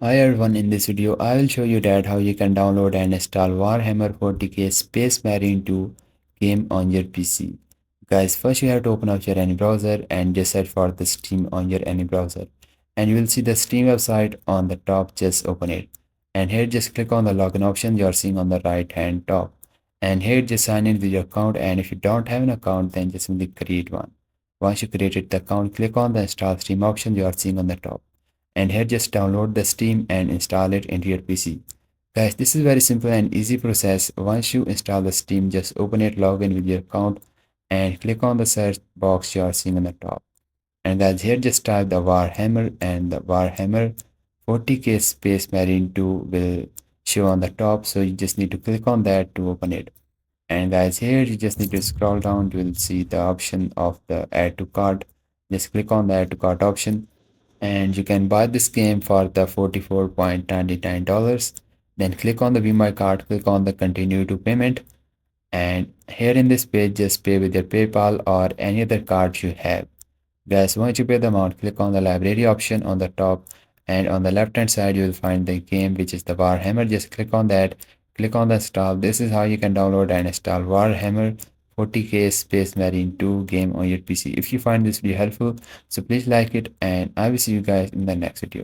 Hi everyone, in this video I will show you that how you can download and install Warhammer 40k Space Marine 2 game on your PC. Guys, first you have to open up your any browser and just search for the Steam on your any browser. And you will see the Steam website on the top, just open it. And here just click on the login option you are seeing on the right hand top. And here just sign in with your account, and if you don't have an account then just simply create one. Once you created the account, click on the install Steam option you are seeing on the top, and here just download the Steam and install it into your PC. Guys, this is very simple and easy process. Once you install the Steam, just open it, log in with your account, and click on the search box you are seeing on the top. And guys, here just type the Warhammer, and the Warhammer 40k Space Marine 2 will show on the top, so you just need to click on that to open it. And guys, here you just need to scroll down, you will see the option of the add to cart. Just click on the add to cart option, and you can buy this game for the $44.99. Then click on the view my card, click on the continue to payment, and here in this page just pay with your PayPal or any other card you have. Guys, once you pay the amount, click on the library option on the top, and on the left hand side you will find the game, which is the Warhammer. Just click on that, click on the install. This is how you can download and install Warhammer 40k Space Marine 2 game on your PC. If you find this video helpful, so please like it, and I will see you guys in the next video.